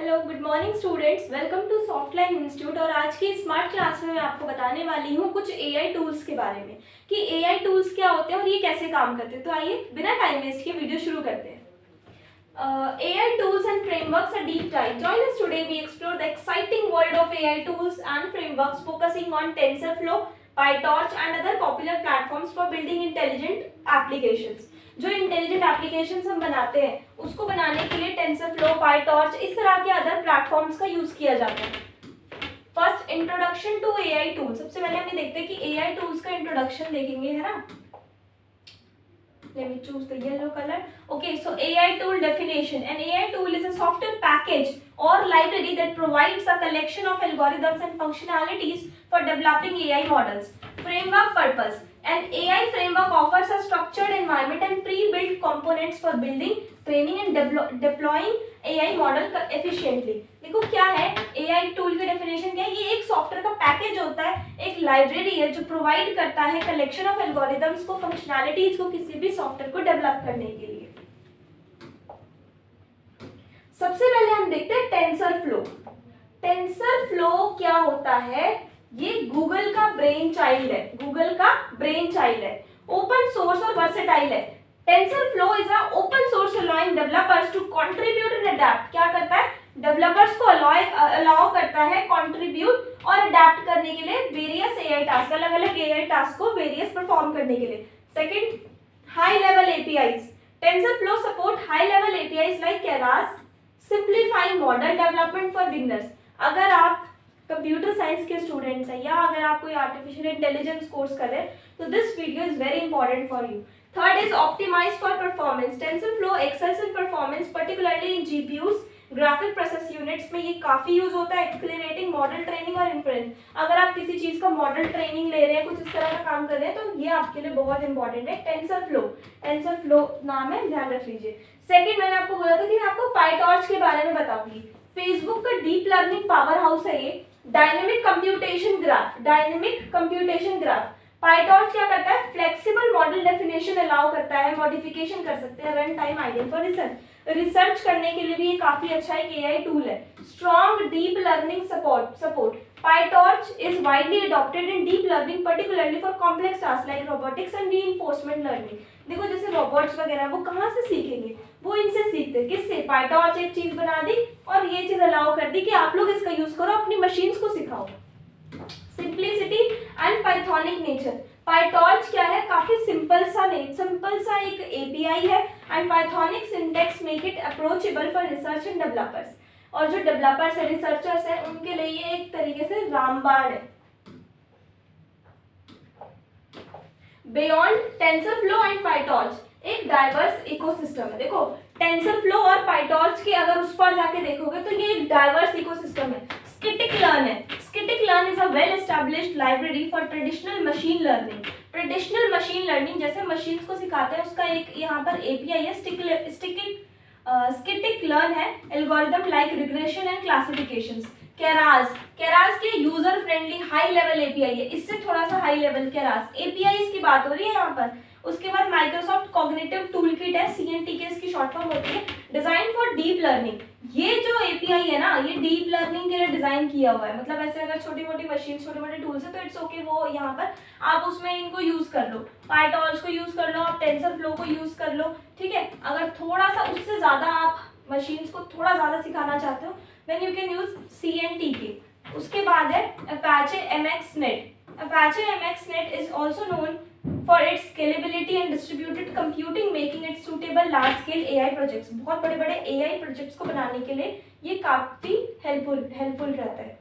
Hello good morning students, welcome to Softline institute. और आज की स्मार्ट क्लास में मैं आपको बताने वाली हूँ कुछ एआई टूल्स के बारे में कि एआई टूल्स क्या होते हैं और ये कैसे काम करते हैं। तो आइए बिना टाइम वेस्ट किए वीडियो शुरू करते हैं। AI tools and frameworks, a deep dive. Join us today. We explore the exciting world of AI tools and frameworks, focusing on TensorFlow, PyTorch, and other popular platforms for building intelligent applications. जो intelligent applications हम बनाते हैं उसको बनाने के लिए TensorFlow, PyTorch, इस तरह के अदर प्लेटफॉर्म्स का यूज किया जाता है। First, introduction to AI tool. सबसे पहले हम देखते हैं कि एआई टूल्स का इंट्रोडक्शन देखेंगे, है ना। Let me choose the yellow color. Okay, so AI tool definition. An AI tool is a software package or library that provides a collection of algorithms and functionalities for developing AI models. Framework purpose. An AI framework offers a structured environment and pre-built components for building, training and deploying AI model efficiently. देखो क्या है AI tool की definition क्या है। ये एक software का package होता है, एक लाइब्रेरी है जो प्रोवाइड करता है कलेक्शन ऑफ एल्गोरिथम्स को, फंक्शनैलिटीज को किसी भी सॉफ्टवेयर को डेवलप करने के लिए। सबसे पहले हम देखते हैं टेंसरफ्लो। टेंसरफ्लो क्या होता है? ये गूगल का ब्रेन चाइल्ड है, गूगल का ब्रेन चाइल्ड है, ओपन सोर्स और वर्सेटाइल है। TensorFlow is a open source allowing developers to contribute and adapt. क्या करता है? डेवलपर्स को अलाउ करता है कंट्रीब्यूट और अडेप्ट करने के लिए वेरियस एआई टास्क, अलग अलग एआई टास्क को वेरियस परफॉर्म करने के लिए। Second, high level APIs. TensorFlow support high level APIs like Keras, simplifying model development for beginners. अगर आप कंप्यूटर साइंस के स्टूडेंट्स हैं या अगर आप कोई आर्टिफिशियल इंटेलिजेंस कोर्स कर रहे हैं तो this video is very important for you. Third is optimized for performance. TensorFlow excels in performance, particularly in GPUs, graphic process units में ये काफी यूज होता है एक्सेलरेटिंग मॉडल ट्रेनिंग और इन्फ्रेंस। अगर आप किसी चीज का मॉडल ट्रेनिंग ले रहे हैं, कुछ इस तरह का काम कर रहे हैं तो ये आपके लिए बहुत इंपॉर्टेंट है। टेंसरफ्लो नाम है, ध्यान रख लीजिए। सेकंड, मैंने आपको बोला था कि मैं आपको पाईटॉर्च के बारे में बताऊंगी। फेसबुक का डीप लर्निंग पावर हाउस है ये। Dynamic computation graph. पाईटॉर्च क्या करता है? फ्लेक्सिबल मॉडल डेफिनेशन अलाउ करता है, मॉडिफिकेशन कर सकते हैं, run time ideal for research करने के लिए भी ये काफी अच्छा एक एआई टूल है। Strong deep learning support. PyTorch is widely adopted in deep learning, particularly for complex task like robotics and reinforcement learning. देखो जैसे रोबोट्स वगैरह वो कहाँ से सीखेंगे? वो इनसे सीखते हैं। किससे? पाईटॉर्च एक चीज बना दी और ये चीज अलाउ कर दी कि आप लोग इसका यूज करो, अपनी मशीन्स को सिखाओ। Simplicity and pythonic nature. PyTorch क्या है? काफी सिंपल सा एक एपीआई है and pythonic syntax make it approachable for research and developers. और जो डेवलपर्स है, रिसर्चर्स है, उनके लिए ये एक तरीके से रामबाण है। बियॉन्ड टेंसरफ्लो एंड पाईटॉर्च एक डाइवर्स इकोसिस्टम है। देखो टेंसरफ्लो और पाईटॉर्च के अगर उस पर जाके देखोगे तो ये एक डाइवर्स इकोसिस्टम है। Scikit-learn है। Scikit-learn is a well-established library for traditional machine learning. Traditional machine learning जैसे मशीन्स को सिखाते हैं उसका एक यहाँ पर एपीआई है। Scikit-learn है algorithm like regression and classifications. Keras के user friendly high level API है, इससे थोड़ा सा हाई लेवल केरास एपीआई की बात हो रही है यहाँ पर। उसके बाद माइक्रोसॉफ्ट कॉग्निटिव टूलकिट है, CNTK इसकी शॉर्ट फॉर्म होती है। डिजाइन फॉर डीप लर्निंग, ये जो एपीआई है ना ये डीप लर्निंग के लिए डिजाइन किया हुआ है। मतलब ऐसे अगर छोटी मोटी मशीन, छोटे मोटे टूल्स है तो इट्स ओके, वो यहाँ पर आप उसमें इनको यूज कर लो, पाईटॉर्च को यूज कर लो, आप टेंसरफ्लो को यूज कर लो, ठीक है। अगर थोड़ा सा उससे ज्यादा आप मशीन्स को थोड़ा ज्यादा सिखाना चाहते हो then you can use CNTK। उसके बाद है Apache MXNet। Apache MXNet is also known for its scalability and distributed computing, making it suitable large scale AI projects। बहुत बड़े बड़े AI प्रोजेक्ट्स को बनाने के लिए ये काफी हेल्पफुल रहता है।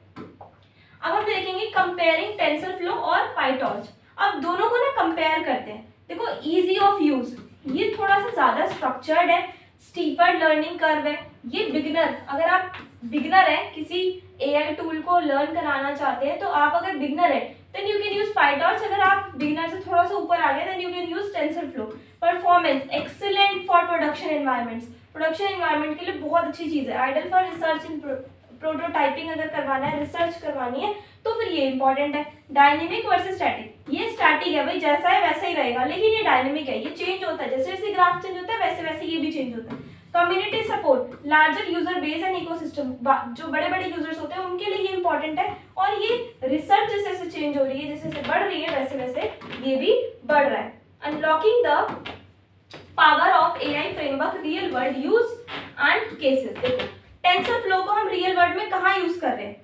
अब हम देखेंगे कंपेयरिंग टेंसरफ्लो और पाईटॉर्च। अब दोनों को ना कंपेयर करते हैं। देखो इजी ऑफ यूज, ये थोड़ा सा ज्यादा स्ट्रक्चर्ड है, स्टीपर लर्निंग कर्व है। ये बिगिनर, अगर आप बिगिनर है किसी एआई टूल को लर्न कराना चाहते हैं तो आप अगर बिगिनर है then you can use PyTorch। अगर आप बिगिनर से थोड़ा सा ऊपर आ गए then you can use TensorFlow। Performance excellent for production environments, production environment के लिए बहुत अच्छी चीज है। Ideal for research in prototyping, अगर करवाना है, रिसर्च करवानी है तो फिर ये इंपॉर्टेंट है। डायनेमिक वर्सेस स्टैटिक, ये स्टैटिक है भाई, जैसा है वैसा ही रहेगा, लेकिन ये डायनेमिक है, ये चेंज होता है। जैसे जैसे ग्राफ चेंज होता है वैसे वैसे ये भी चेंज होता है। Community support, larger user base and ecosystem, जो बड़े बड़े यूजर्स होते हैं उनके लिए ये इंपॉर्टेंट है। और ये रिसर्च जैसे जैसे चेंज हो रही है, जैसे जैसे बढ़ रही है, वैसे वैसे ये भी बढ़ रहा है। Unlocking the power of AI framework, real world use and cases. देखो टेंसर फ्लो को हम रियल वर्ल्ड में कहाँ यूज कर रहे हैं?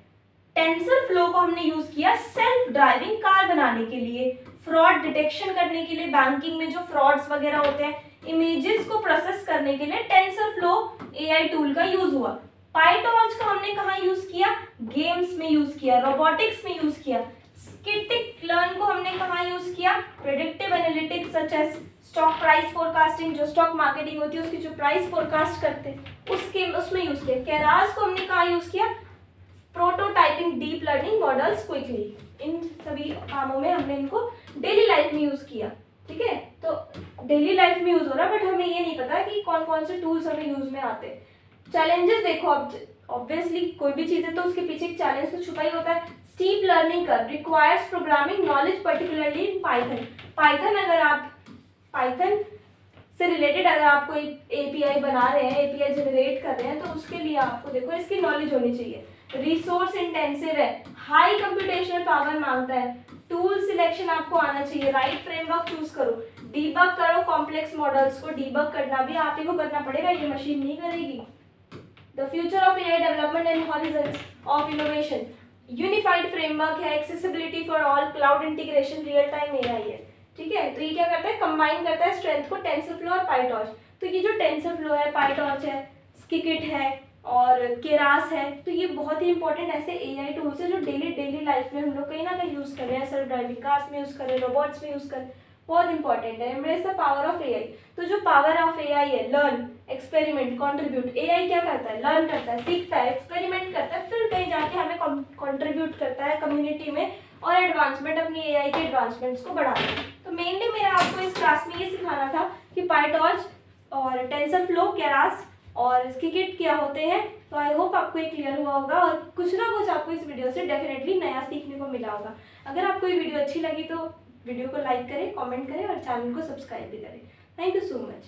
टेंसर फ्लो को हमने यूज किया सेल्फ ड्राइविंग कार बनाने के लिए, फ्रॉड डिटेक्शन करने के लिए, बैंकिंग में जो फ्रॉड्स वगैरह होते हैं, इमेजेस को प्रोसेस करने के लिए टेंसर फ्लो एआई टूल का यूज हुआ। पाइटॉर्च को हमने कहाँ यूज किया? गेम्स में यूज किया, रोबोटिक्स में यूज किया। स्किटिक लर्न को हमने कहाँ यूज किया? Predictive analytics such as stock price forecasting, जो स्टॉक मार्केटिंग होती है उसकी जो प्राइस फोरकास्ट करते हैं उसमें यूज किया। केरास को हमने कहाँ यूज किया? Prototyping deep learning models quickly. इन सभी कामों में हमने इनको डेली लाइफ में यूज किया। ठीक है, तो डेली लाइफ में यूज हो रहा है, बट हमें ये नहीं पता कि कौन कौन से टूल्स हमें यूज में आते हैं। चैलेंजेस देखो, अब ऑब्वियसली कोई भी चीज है तो उसके पीछे एक चैलेंज तो छुपा ही होता है। Steep learning curve requires programming knowledge particularly in Python. Python अगर आप पाइथन से रिलेटेड अगर आप कोई एपीआई बना रहे हैं, एपीआई जनरेट कर रहे हैं, तो उसके लिए आपको देखो इसकी नॉलेज होनी चाहिए। रिसोर्स इंटेंसिव है, हाई कंप्यूटेशनल पावर मांगता है, टूल सिलेक्शन आपको आना चाहिए, राइट फ्रेमवर्क चूज करो, डीबग करो कॉम्प्लेक्स मॉडल्स को, डीबग करना भी आप ही को करना पड़ेगा, ये मशीन नहीं करेगी। The future of AI development and horizons of innovation, unified framework है, accessibility for all, cloud integration, real time AI है। ठीक है, तो ये क्या करता है? कंबाइन करता है स्ट्रेंथ को टेंसरफ्लो और पाइटॉर्च। तो ये जो टेंसरफ्लो है, पाइटॉर्च है, स्किकिट है और केरास है, तो ये बहुत ही इंपॉर्टेंट ऐसे एआई टूल्स है जो डेली लाइफ में हम लोग कहीं ना कहीं यूज कर रहे हैं, सेल्फ ड्राइविंग कार्स में यूज कर रहे हैं, रोबोट्स में यूज कर रहे हैं, बहुत इंपॉर्टेंट है। Embrace the power of AI. तो जो पावर ऑफ एआई है, लर्न, एक्सपेरिमेंट, कॉन्ट्रीब्यूट। एआई क्या करता है? लर्न करता है, सीखता है, एक्सपेरिमेंट करता है, फिर कहीं जाके हमें कॉन्ट्रीब्यूट करता है कम्युनिटी में और एडवांसमेंट, अपनी एआई के एडवांसमेंट्स को बढ़ाता है। तो मेनली मेरा आपको इस क्लास में ये सिखाना था कि पाइटॉर्च और टेंसरफ्लो, केरास और स्किकिट क्या होते हैं। तो आई होप आपको ये क्लियर हुआ होगा और कुछ ना कुछ आपको इस वीडियो से डेफिनेटली नया सीखने को मिला होगा। अगर आपको ये वीडियो अच्छी लगी तो वीडियो को लाइक करें, कमेंट करें और चैनल को सब्सक्राइब भी करें। Thank you so much.